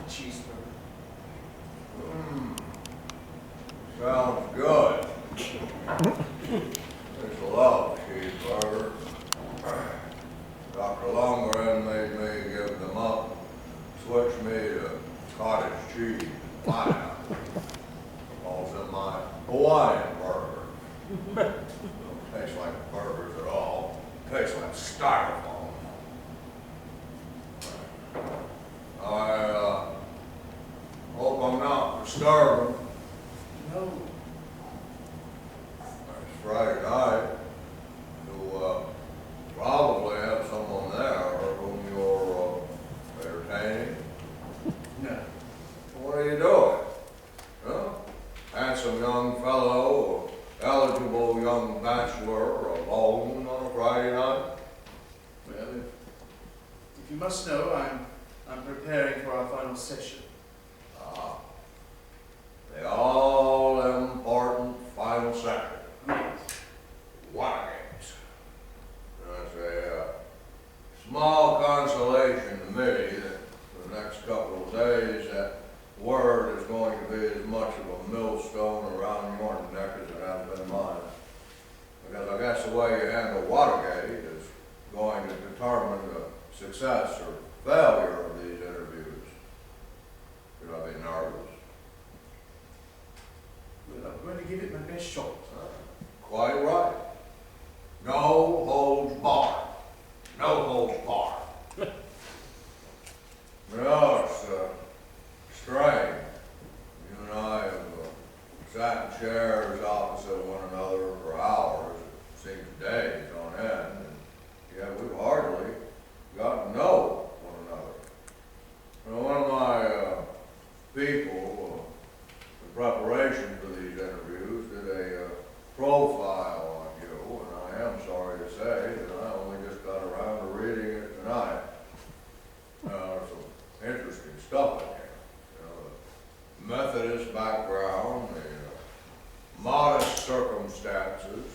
cheeseburger. Sounds good. Just love cheeseburger. Dr. Longren made me give them up, switch me to cottage cheese and pineapple. Also my Hawaiian burger. Don't taste like burgers at all. Tastes like styrofoam. I hope I'm not disturbing. No. It's Friday night. You probably have someone there whom you're entertaining. No. What are you doing? Huh? Handsome young fellow, eligible young bachelor, alone on a Friday night? Well, if you must know, I'm preparing for our final session. Ah. The all-important final second. Yes. Watergate. That's a small consolation to me that for the next couple of days that word is going to be as much of a millstone around your neck as it has been mine. Because I guess the way you handle Watergate is going to determine the success or failure of these interviews. Should I be nervous? Well, I'm going to give it my best shot. Quite right. No holds barred. No holds barred. No, it's strange. You and I have sat in chairs opposite one another for hours, it seems days on end, and yet we've hardly gotten to know one another. You know, one of my people, in preparation for these interviews, did a profile on you, and I am sorry to say that I only just got around to reading it tonight. There's some interesting stuff in here. You know, the Methodist background, the modest circumstances,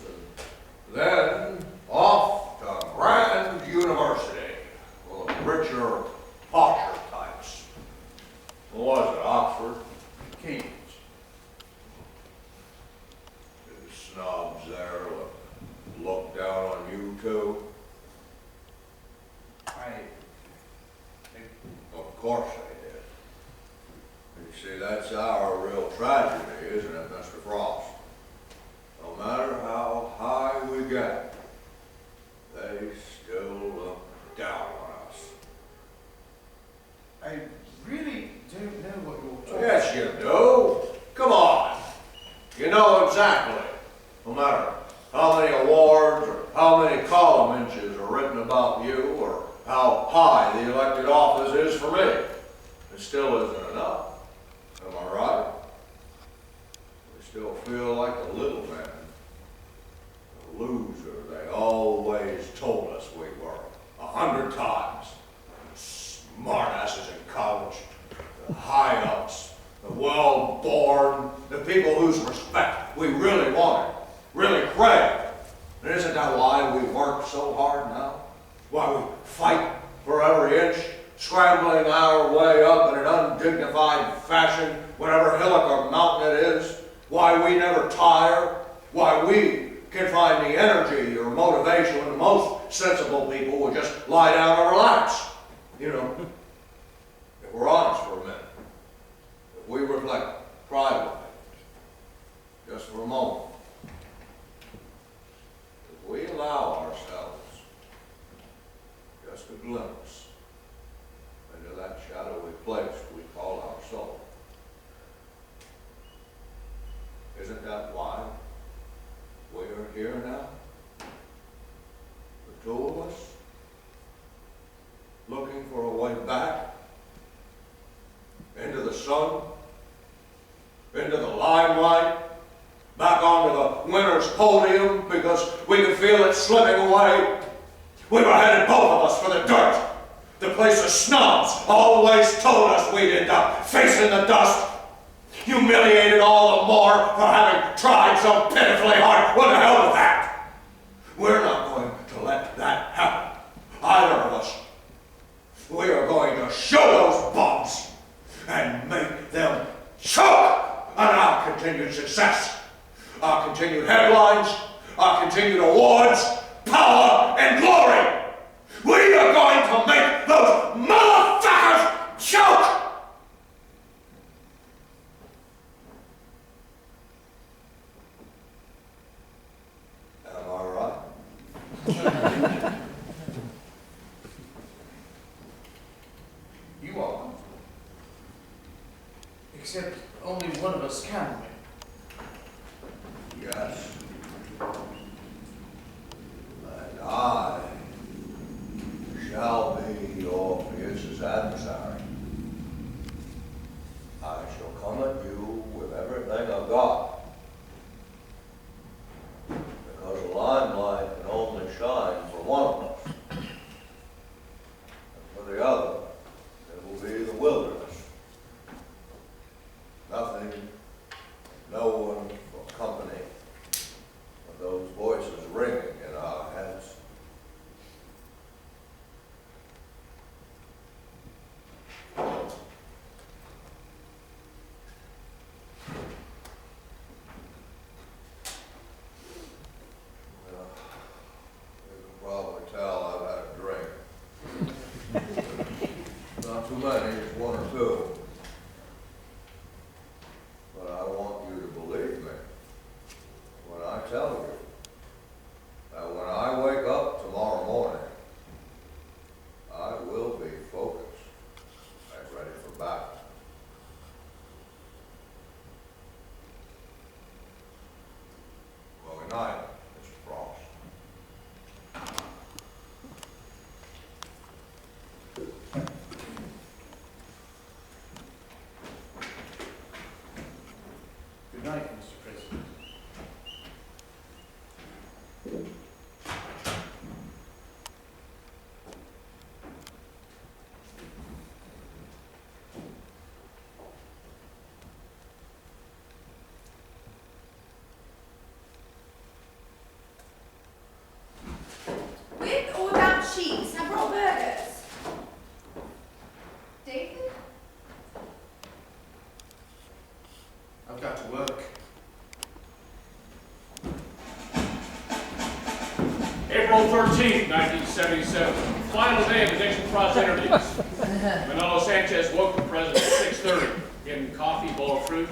and then off to Grand University, full of richer, posher types. What was it, Oxford? Keynes. The snobs there look down on you too? Of course they did. You see, that's our real tragedy, isn't it, Mr. Frost? No matter how high we get, they still look down on us. I really don't know what you're talking Yes, you do. Come on. You know exactly. No matter how many awards or how many column inches are written about you or how high the elected office is for me, it still isn't enough. Am I right? We still feel like the little man, the loser they always told us we were 100 times. Smartasses in college, the high-ups, the well-born, the people whose respect we really wanted, really craved. And isn't that why we work so hard now? Why we fight for every inch, scrambling our way up in an undignified fashion, whatever hillock or mountain it is? Why we never tire? Why we can find the energy or motivation when most sensible people would just lie down and relax? You know, if we're honest for a minute, if we reflect privately, just for a moment, if we allow ourselves just a glimpse into that shadowy place we call our soul, isn't that why we are here now? The two of us, looking for a way back into the sun, into the limelight, back onto the winner's podium because we could feel it slipping away. We were headed, both of us, for the dirt, the place the snobs always told us we'd end up facing the dust, humiliated all the more for having tried so pitifully hard. What the hell with that? We're not going to let that happen, either of us. We are going to show those bums our continued headlines, our continued awards, power, and glory. We are going to make those motherfuckers choke! Am I right? You are. Except only one of us can win. Yes. And I shall be your fiercest adversary. I shall come at you with everything I've got. Because the limelight can only shine for one of us. And for the other, it will be the wilderness. Nothing, no one for company, but those voices ringing in our heads. Well, you can probably tell I've had a drink. Not too many, just one or two. But I want you to believe me when I tell you that when I wake up tomorrow morning, I will be focused and ready for battle. Well, good night, Mr. Frost. Good night, Mr. President. With or without cheese? I brought burgers. David? I've got to work. April 13th, 1977. Final day of the Nixon Frost interviews. Manolo Sanchez woke the president at 6:30, gave him coffee, bowl of fruit.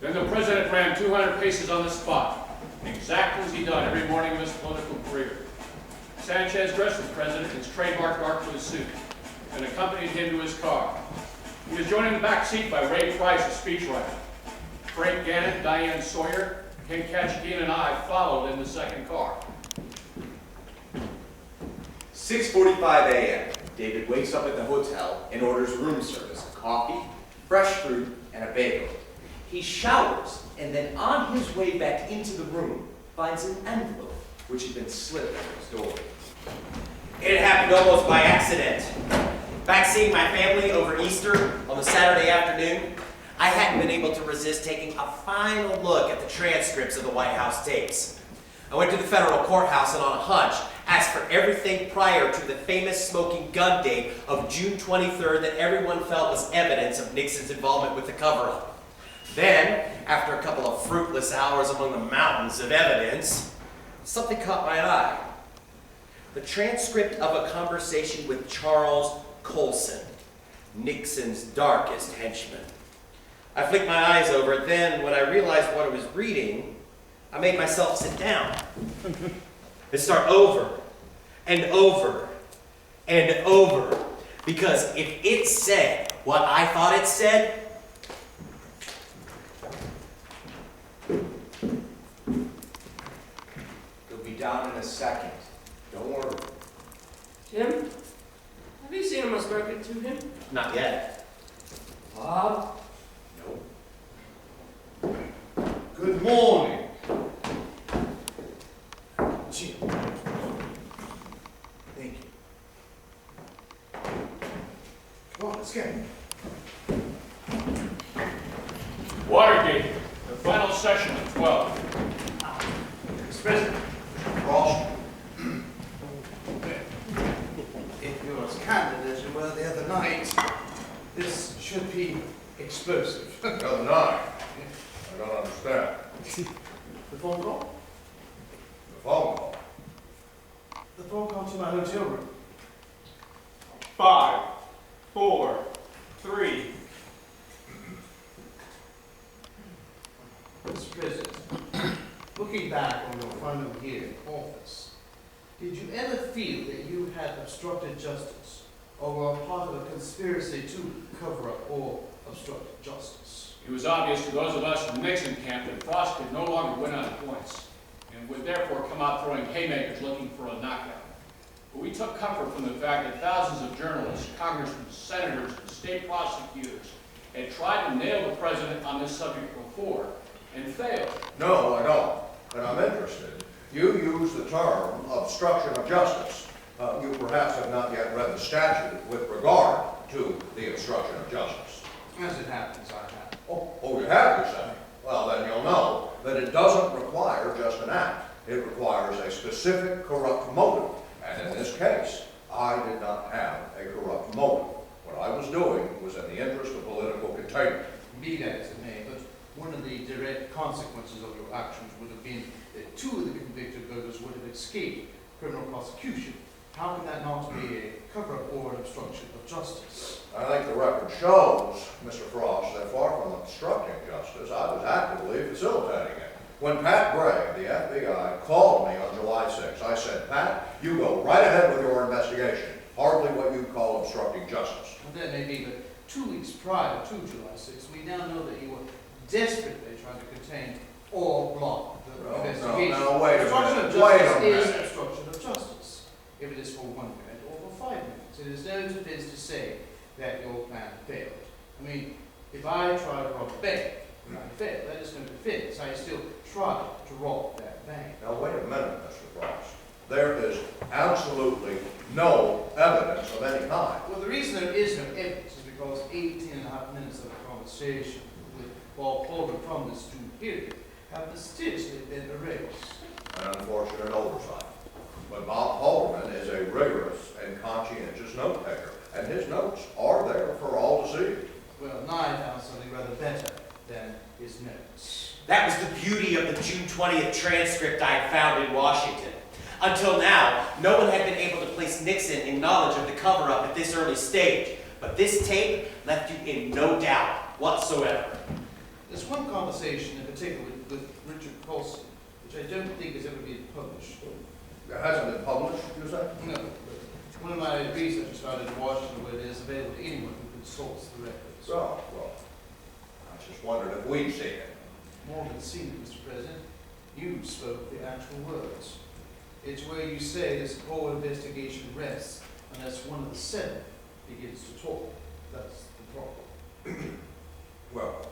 Then the president ran 200 paces on the spot, exactly as he'd done every morning of his political career. Sanchez dressed the president in his trademark dark blue suit and accompanied him to his car. He was joined in the back seat by Ray Price, a speechwriter. Frank Gannon, Diane Sawyer, Ken Ketchikan, and I followed in the second car. 6:45 a.m. David wakes up at the hotel and orders room service, coffee, fresh fruit, and a bagel. He showers and then on his way back into the room finds an envelope which had been slipped under his door. It had happened almost by accident. Back seeing my family over Easter on the Saturday afternoon, I hadn't been able to resist taking a final look at the transcripts of the White House tapes. I went to the federal courthouse and on a hunch, asked for everything prior to the famous smoking gun date of June 23rd that everyone felt was evidence of Nixon's involvement with the cover-up. Then, after a couple of fruitless hours among the mountains of evidence, something caught my eye. The transcript of a conversation with Charles Colson, Nixon's darkest henchman. I flicked my eyes over it, then when I realized what I was reading, I made myself sit down and start over and over and over. Because if it said what I thought it said, it'll be down in a second. Don't worry. Jim, have you seen him? I spoken to him? Not yet. Bob? No. Good morning. Jim. Thank you. Come on, let's go. Watergate, the final session at 12. Mr. President, Frost. if you're as candid as you were the other night, this should be explosive. The other night. I don't understand. The phone call? The phone call. The phone call to my hotel room. 5, 4, 3. Mr. President, looking back on your final year in office, did you ever feel that you had obstructed justice or were part of a conspiracy to cover up or obstruct justice? It was obvious to those of us in the Nixon camp that Frost could no longer win on points, and would therefore come out throwing haymakers looking for a knockout. But we took comfort from the fact that thousands of journalists, congressmen, senators, and state prosecutors had tried to nail the president on this subject before, and failed. No, I don't, and I'm interested. You use the term obstruction of justice. You perhaps have not yet read the statute with regard to the obstruction of justice. As it happens, I have. Oh, you have, you say? Well, then you'll know that it doesn't require just an act. It requires a specific corrupt motive. And in this case, I did not have a corrupt motive. What I was doing was in the interest of political containment. Be that as it may, but one of the direct consequences of your actions would have been that 2 of the convicted burglars would have escaped criminal prosecution. How can that not be a cover-up or an obstruction of justice? I think the record shows, Mr. Frost, that far from obstructing justice, I was actively facilitating it. When Pat Gray, the FBI, called me on July 6th, I said, Pat, you go right ahead with your investigation. Hardly what you call obstructing justice. Well, that may be, but 2 weeks prior to July 6th, we now know that you were desperately trying to contain or block the investigation. No, wait a Obstruction minute. of Wait justice a minute. is obstruction of justice. If it is for 1 minute or for 5 minutes, it is no defense to say that your plan failed. I mean, if I try to rob a bank and I fail, that is no defense. I still try to rob that bank. Now, wait a minute, Mr. Frost. There is absolutely no evidence of any kind. Well, the reason there is no evidence is because 18.5 minutes of a conversation with Bob Holder from this student period have mysteriously been erased. An unfortunate oversight. But Bob Holderman is a rigorous and conscientious note taker, and his notes are there for all to see. Well, I found something rather better than his notes. That was the beauty of the June 20th transcript I had found in Washington. Until now, no one had been able to place Nixon in knowledge of the cover-up at this early stage, but this tape left you in no doubt whatsoever. There's one conversation in particular with Richard Colson, which I don't think has ever been published. It hasn't been published, you say? No, but one of my research started in Washington where it is available to anyone who consults the records. So, well, I just wondered if we'd seen it. More than seen it, Mr. President. You spoke the actual words. It's where you say this whole investigation rests unless one of the 7 begins to talk. That's the problem. Well,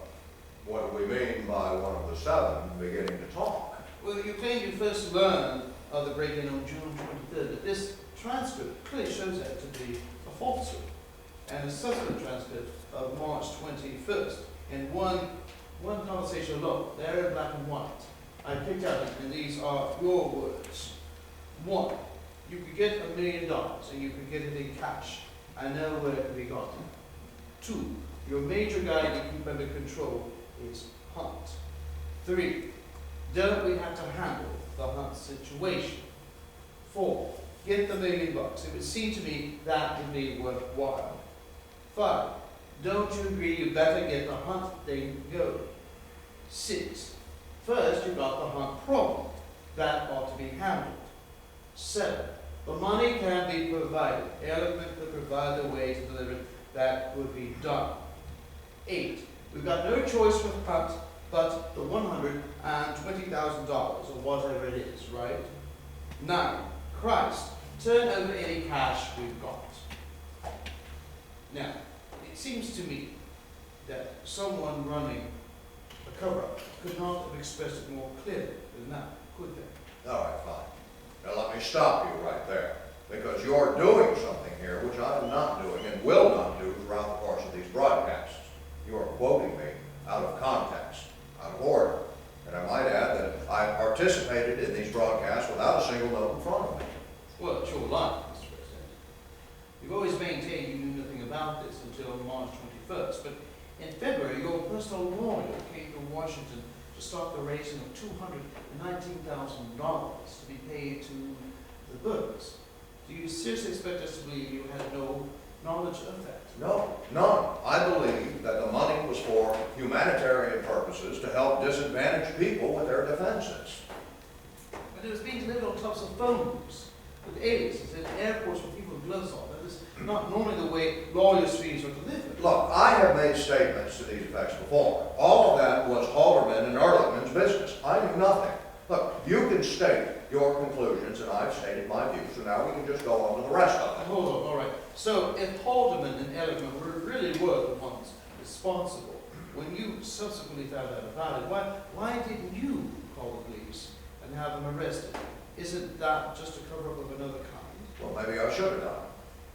what do we mean by one of the 7 beginning to talk? Well, you claim you first learned of the break-in on June 23rd, but this transcript clearly shows that to be a falsehood. And a subsequent transcript of March 21st, in one conversation alone, there in black and white, I picked out, and these are your words. 1, you could get $1 million, and you could get it in cash. I know where it can be gotten. 2, your major guy you keep under control is Hunt. 3, don't we have to handle the Hunt situation? 4, get the $1 million. It would seem to me that would be worthwhile. 5, don't you agree you better get the Hunt thing going? 6, first you got the Hunt problem. That ought to be handled. 7, the money can be provided. Eloquent could provide the way to deliver it. That would be done. 8, we've got no choice with Hunt but the $120,000 or whatever it is, right? 9, Christ, turn over any cash we've got. Now, it seems to me that someone running a cover-up could not have expressed it more clearly than that, could they? All right, fine. Now let me stop you right there, because you're doing something here which I am not doing and will not do throughout the course of these broadcasts. You are quoting me out of context, out of order. And I might add that I participated in these broadcasts without a single note in front of me. Well, it's your life, Mr. President. You've always maintained you knew nothing about this until March 21st, but in February, your personal lawyer came to Washington to to start the raising of $219,000 to be paid to the burglars. Do you seriously expect us to believe you had no knowledge of that? No, none. I believe that the money was for humanitarian purposes to help disadvantaged people with their defenses. But it was being delivered on tops of phones, with aliases, in airports with people with gloves on. That is not normally the way lawyers' fees are delivered. Look, I have made statements to these effects before. All of that was Halderman and Ehrlichman's business. I knew nothing. Look, you can state your conclusions, and I've stated my views, so now we can just go on to the rest of it. Hold on, all right. So if Haldeman and Ehrlichman really were the ones responsible, when you subsequently found out about it, why didn't you call the police and have them arrested? Isn't that just a cover-up of another kind? Well, maybe I should have done.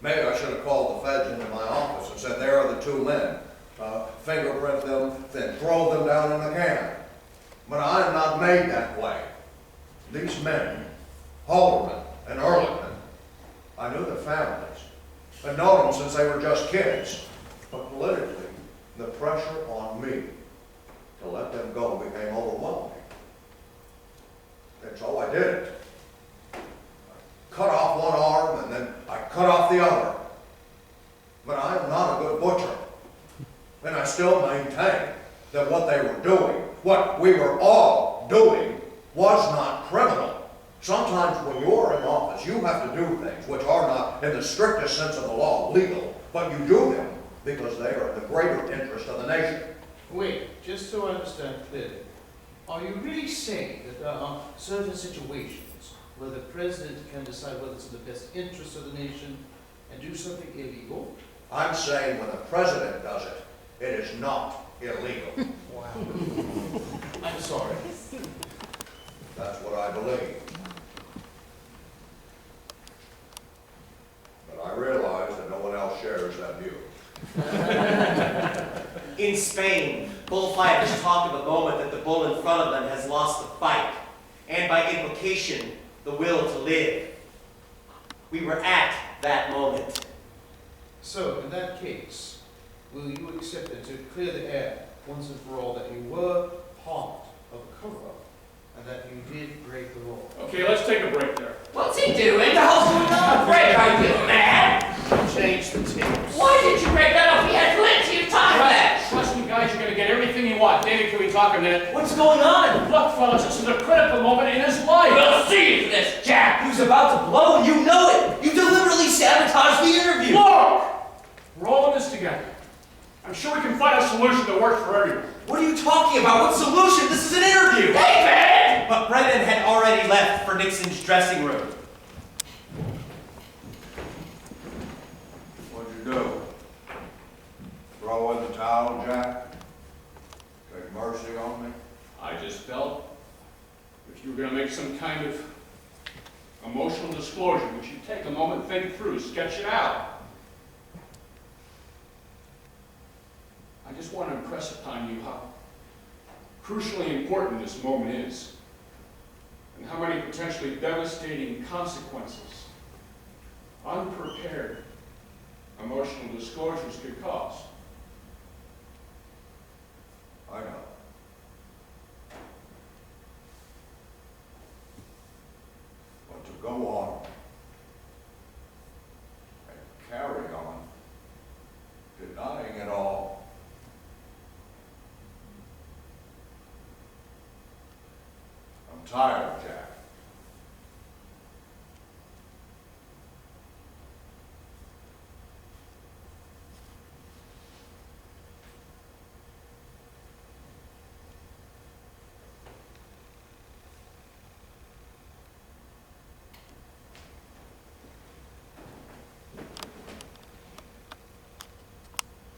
Maybe I should have called the feds into my office and said, there are the two men. Fingerprint them, then throw them down in the can. But I am not made that way. These men, Halderman and Ehrlichman, I knew their families. I'd known them since they were just kids. But politically, the pressure on me to let them go became overwhelming. And so I did it. Cut off one arm and then I cut off the other. But I am not a good butcher. And I still maintain that what they were doing, what we were all doing, was not criminal. Sometimes when you're in office, you have to do things which are not, in the strictest sense of the law, legal, but you do them because they are in the greater interest of the nation. Wait, just so I understand clearly, are you really saying that there are certain situations where the president can decide whether it's in the best interest of the nation and do something illegal? I'm saying when the president does it, it is not illegal. Wow. I'm sorry. That's what I believe. But I realize that no one else shares that view. In Spain, bullfighters talk of a moment that the bull in front of them has lost the fight, and by implication, the will to live. We were at that moment. So, in that case, will you accept it to clear the air once and for all that you were part of a cover-up and that you did break the law? Okay, let's take a break there. What's he doing? The hell's going on? Break, are you mad? Change the tapes. Why did you break that up? We had plenty of time for that. Trust me, guys, you're going to get everything you want. David, can we talk a minute? What's going on? Look, fellas, this is a critical moment in his life. We'll see for this, Jack. He was about to blow and you know it. You deliberately sabotaged the interview. Look! We're all in this together. I'm sure we can find a solution that works for everyone. What are you talking about? What solution? This is an interview. David! But Brennan had already left for Nixon's dressing room. What'd you do? Throw in the towel, Jack? Take mercy on me? I just felt if you were going to make some kind of emotional disclosure, which you take a moment, think through, sketch it out. I just want to impress upon you how crucially important this moment is, and how many potentially devastating consequences unprepared emotional disclosures could cause. I know. But to go on and carry on, denying it all, I'm tired, Jack.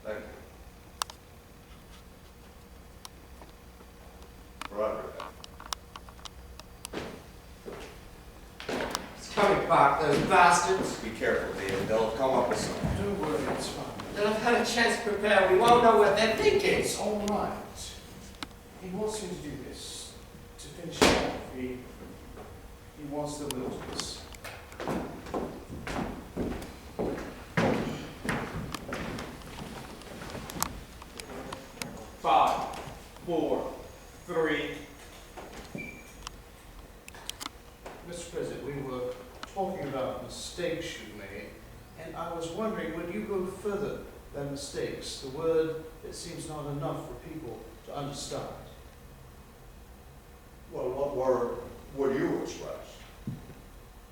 Thank you. For everything. It's coming back, those bastards. Be careful, David. They'll come up with something. Don't worry, it's fine. They'll have had a chance to prepare. We won't know what they're thinking. It's all right. He wants me to do this, to finish it off. He wants the will to this. 5, 4, 3. Mr. President, we were talking about mistakes you made, and I was wondering, would you go further than mistakes? The word that seems not enough for people to understand. Well, what word would you express?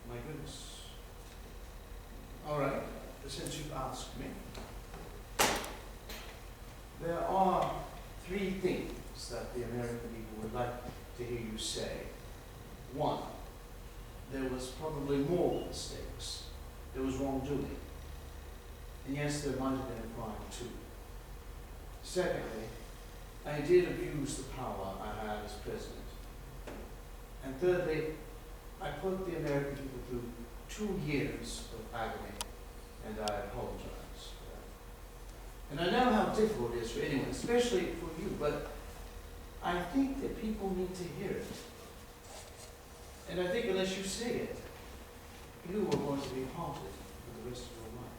My goodness. All right, since you've asked me. There are 3 things that the American people would like to hear you say. 1, there was probably more mistakes. There was wrongdoing. And yes, there might have been a crime too. Secondly, I did abuse the power I had as president. And thirdly, I put the American people through 2 years of agony, and I apologize for that. And I know how difficult it is for anyone, especially for you, but I think that people need to hear it. And I think unless you say it, you are going to be haunted for the rest of your life.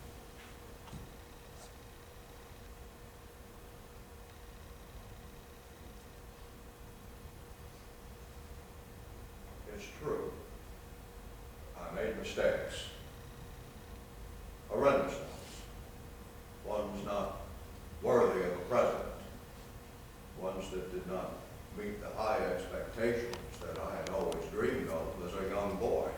It's true. I made mistakes. Horrendous ones. Ones not worthy of a president. Ones that did not meet the high expectations that I had always dreamed of as a young boy.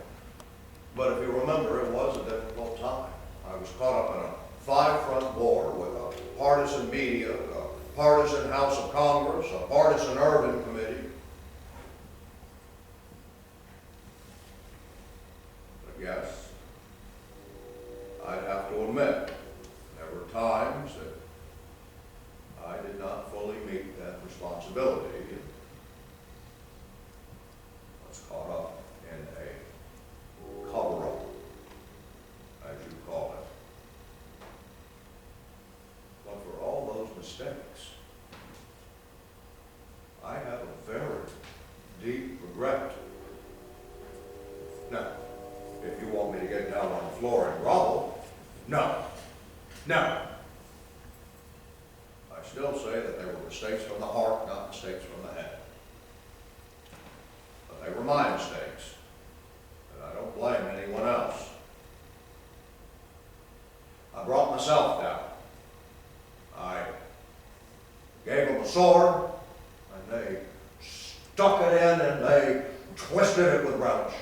But if you remember, it was a difficult time. I was caught up in a 5-front war with a partisan media, a partisan House of Congress, a partisan urban committee. But yes, I'd have to admit, there were times that I did not fully meet that responsibility. I was caught up in a cover-up, as you call it. But for all those mistakes, I have a very deep regret. Now, if you want me to get down on the floor and grovel, no. No. I still say that they were mistakes from the heart, not mistakes from the head. But they were my mistakes, and I don't blame anyone else. I brought myself down. I gave them a sword, and they stuck it in and they twisted it with relish.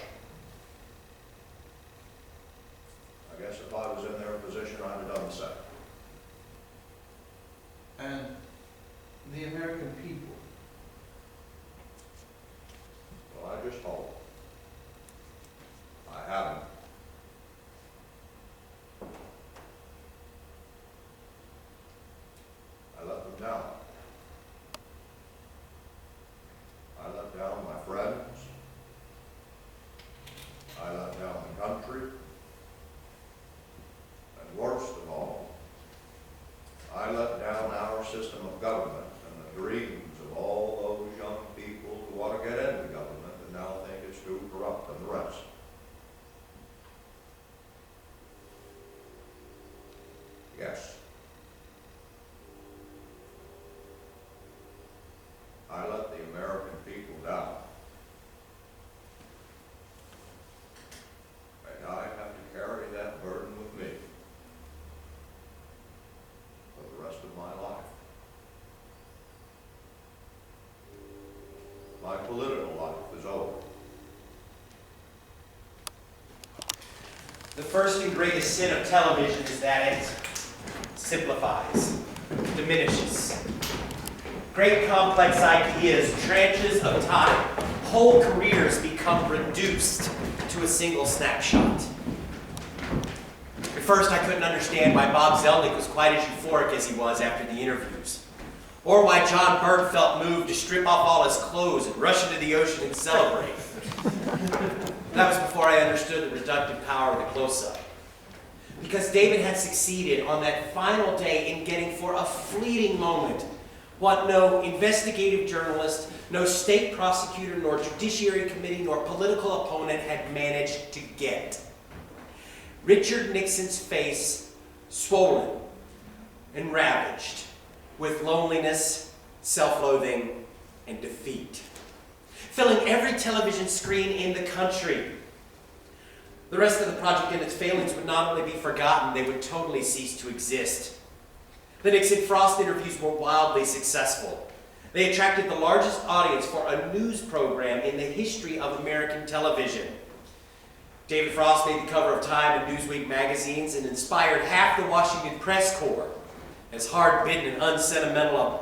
I guess if I was in their position, I'd have done the same. And the American people, Well, I just hope I haven't. I let them down. I let down my friends. I let down the country. And worst of all, I let down our system of government and the dreams of all those young people who want to get into government and now think it's too corrupt and the rest. Yes. I let the American people down. And I have to carry that burden with me for the rest of my life. My political life is over. The first and greatest sin of television is that it simplifies, diminishes. Great complex ideas, tranches of time, whole careers become reduced to a single snapshot. At first, I couldn't understand why Bob Zelnick was quite as euphoric as he was after the interviews, or why John Bird felt moved to strip off all his clothes and rush into the ocean and celebrate. That was before I understood the reductive power of the close-up. Because David had succeeded on that final day in getting for a fleeting moment what no investigative journalist, no state prosecutor, nor judiciary committee, nor political opponent had managed to get. Richard Nixon's face swollen and ravaged with loneliness, self-loathing, and defeat, filling every television screen in the country. The rest of the project and its failings would not only be forgotten, they would totally cease to exist. The Nixon-Frost interviews were wildly successful. They attracted the largest audience for a news program in the history of American television. David Frost made the cover of Time and Newsweek magazines and inspired half the Washington press corps. As hard-bitten and unsentimental a